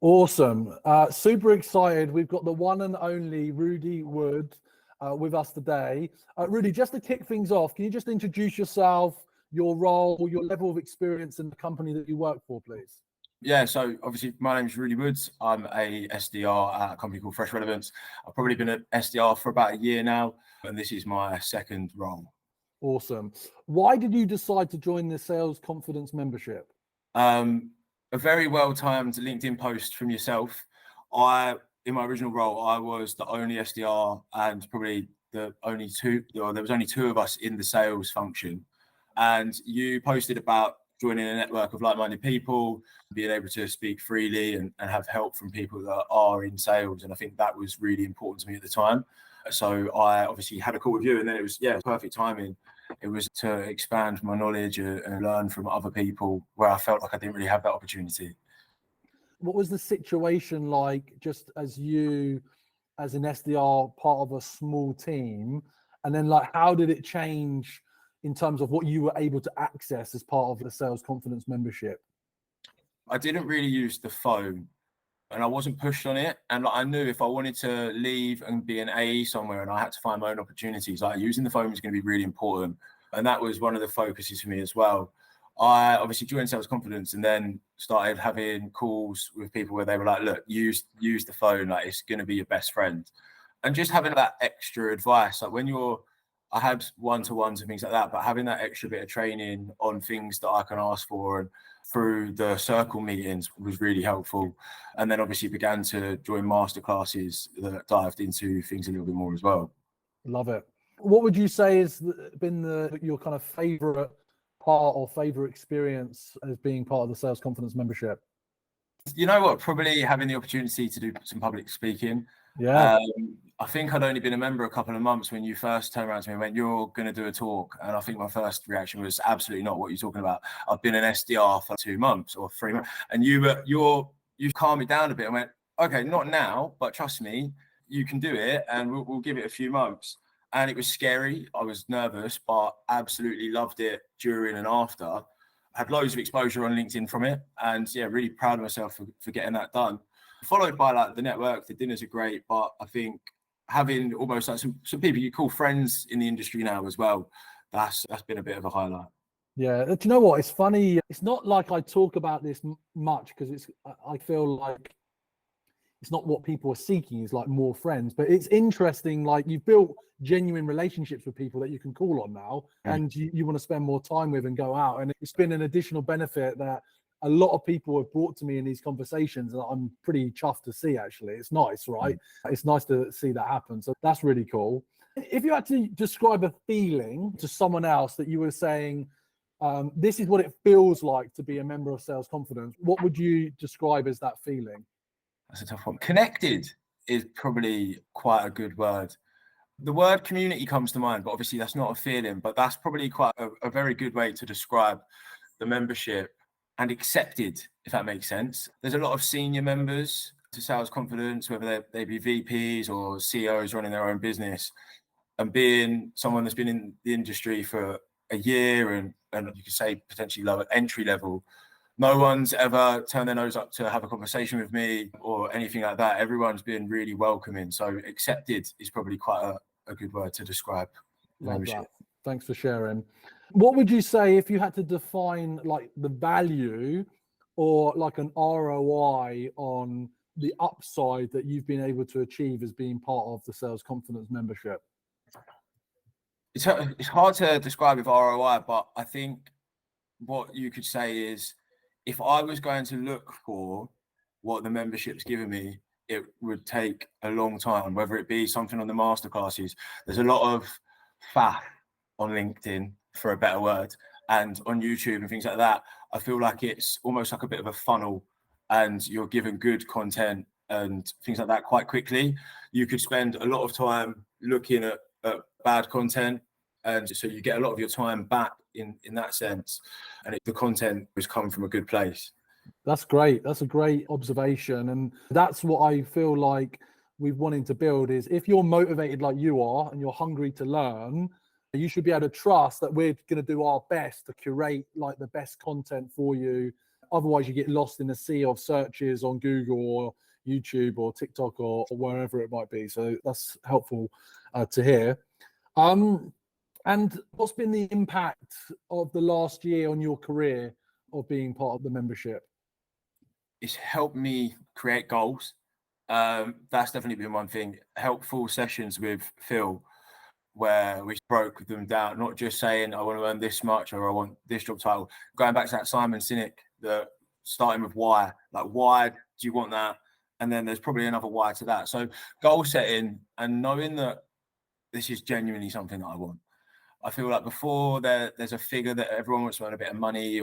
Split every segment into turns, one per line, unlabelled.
Awesome. Super excited. We've got the one and only Rudi Wood with us today. Rudi, just to kick things off, can you just introduce yourself, your role, your level of experience in the company that you work for, please?
Yeah, so obviously my name is Rudi Woods. I'm a SDR at a company called Relevance. I've probably been an SDR for about a year now, and this is my second role.
Awesome. Why did you decide to join the Sales Confidence membership?
A very well-timed LinkedIn post from yourself. In my original role, I was the only SDR and probably the only two, or there was only two of us in the sales function. And you posted about joining a network of like-minded people, being able to speak freely and have help from people that are in sales. And I think that was really important to me at the time. So I obviously had a call with you, and then it was, perfect timing. It was to expand my knowledge and learn from other people where I felt like I didn't really have that opportunity.
What was the situation like, just as you, as an SDR, part of a small team, and then like how did it change in terms of what you were able to access as part of the Sales Confidence membership?
I didn't really use the phone, and I wasn't pushed on it. And like, I knew if I wanted to leave and be an AE somewhere and I had to find my own opportunities, like using the phone was going to be really important. And that was one of the focuses for me as well. I obviously joined Sales Confidence and then started having calls with people where they were like, look, use the phone, like it's going to be your best friend. And just having that extra advice, like I had one-to-ones and things like that, but having that extra bit of training on things that I can ask for and through the circle meetings was really helpful. And then obviously began to join masterclasses that dived into things a little bit more as well.
Love it. What would you say has been your kind of favorite part or favorite experience as being part of the Sales Confidence membership?
You know what? Probably having the opportunity to do some public speaking.
Yeah.
I think I'd only been a member a couple of months when you first turned around to me and went, you're going to do a talk. And I think my first reaction was absolutely not what you're talking about. I've been an SDR for 2 months or 3 months. And you calmed me down a bit and went, okay, not now, but trust me, you can do it. And we'll give it a few months. And it was scary. I was nervous, but absolutely loved it during and after. I had loads of exposure on LinkedIn from it. And yeah, really proud of myself for getting that done. Followed by like the network, the dinners are great, but I think having almost like some people you call friends in the industry now as well, that's been a bit of a highlight.
Yeah, do you know what? It's funny. It's not like I talk about this much because I feel like it's not what people are seeking, is like more friends. But it's interesting, like you've built genuine relationships with people that you can call on now, and you want to spend more time with and go out. And it's been an additional benefit that a lot of people have brought to me in these conversations that I'm pretty chuffed to see, actually. It's nice, right? It's nice to see that happen. So that's really cool. If you had to describe a feeling to someone else that you were saying, this is what it feels like to be a member of Sales Confidence, what would you describe as that feeling?
That's a tough one. Connected is probably quite a good word. The word community comes to mind, but obviously that's not a feeling, but that's probably quite a very good way to describe the membership. And accepted, if that makes sense. There's a lot of senior members to Sales Confidence, whether they be VPs or CEOs running their own business, and being someone that's been in the industry for a year and you could say potentially lower entry level, no one's ever turned their nose up to have a conversation with me or anything like that. Everyone's been really welcoming. So accepted is probably quite a good word to describe the membership.
Thanks for sharing. What would you say if you had to define like the value or like an ROI on the upside that you've been able to achieve as being part of the Sales Confidence membership?
It's hard to describe with ROI, but I think what you could say is if I was going to look for what the membership's given me, it would take a long time, whether it be something on the masterclasses. There's a lot of faff on LinkedIn, for a better word, and on YouTube and things like that. I feel like it's almost like a bit of a funnel and you're given good content and things like that quite quickly. You could spend a lot of time looking at bad content, and so you get a lot of your time back in that sense, and the content has come from a good place.
That's great. That's a great observation, and that's what I feel like we're wanting to build is if you're motivated like you are and you're hungry to learn, you should be able to trust that we're going to do our best to curate like the best content for you Otherwise, you get lost in a sea of searches on Google or YouTube or TikTok or wherever it might be. So that's helpful to hear. And what's been the impact of the last year on your career of being part of the membership?
It's helped me create goals. That's definitely been one thing. Helpful sessions with Phil, where we broke them down, not just saying I want to earn this much or I want this job title. Going back to that Simon Sinek, starting with why. Like, why do you want that? And then there's probably another why to that. So goal setting and knowing that this is genuinely something that I want. I feel like before there's a figure that everyone wants to earn a bit of money,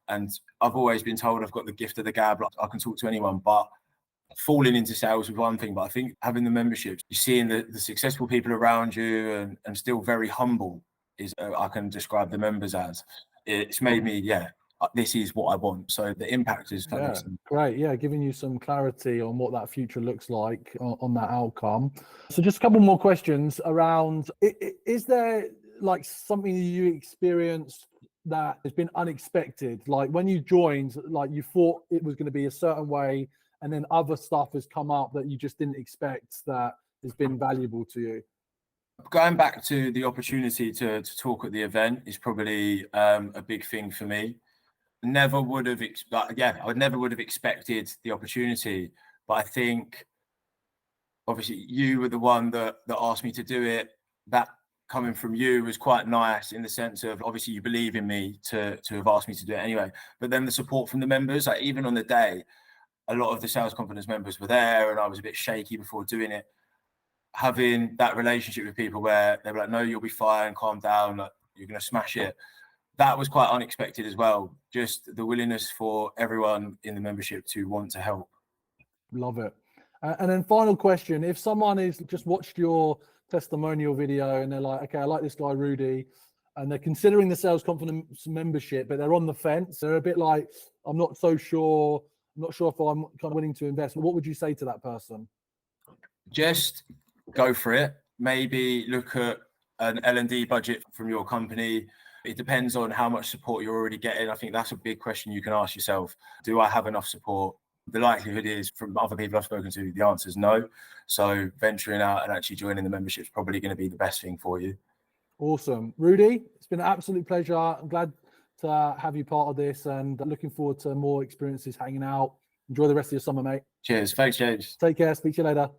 and I've always been told I've got the gift of the gab, like I can talk to anyone, but falling into sales was one thing. But I think having the memberships, you're seeing the successful people around you and still very humble is I can describe the members as. It's made me, this is what I want. So the impact is
great. Yeah, giving you some clarity on what that future looks like on that outcome. So just a couple more questions around, is there like something you experienced that has been unexpected? Like when you joined, like you thought it was going to be a certain way, and then other stuff has come up that you just didn't expect that has been valuable to you?
Going back to the opportunity to talk at the event is probably a big thing for me. I never would have expected the opportunity, but I think obviously you were the one that asked me to do it. That coming from you was quite nice in the sense of obviously you believe in me to have asked me to do it anyway. But then the support from the members, like even on the day, a lot of the sales confidence members were there and I was a bit shaky before doing it. Having that relationship with people where they were like, no, you'll be fine, calm down, like, you're going to smash it. That was quite unexpected as well. Just the willingness for everyone in the membership to want to help.
Love it. And then final question, if someone has just watched your testimonial video and they're like, okay, I like this guy, Rudi, and they're considering the sales confidence membership, but they're on the fence. They're a bit like, I'm not so sure. I'm not sure if I'm kind of willing to invest. What would you say to that person?
Just go for it. Maybe look at an L&D budget from your company. It depends on how much support you're already getting. I think that's a big question you can ask yourself. Do I have enough support? The likelihood is from other people I've spoken to, the answer is no. So venturing out and actually joining the membership is probably going to be the best thing for you.
Awesome. Rudi, it's been an absolute pleasure. I'm glad to have you part of this and looking forward to more experiences hanging out. Enjoy the rest of your summer, mate.
Cheers. Thanks, James.
Take care. Speak to you later.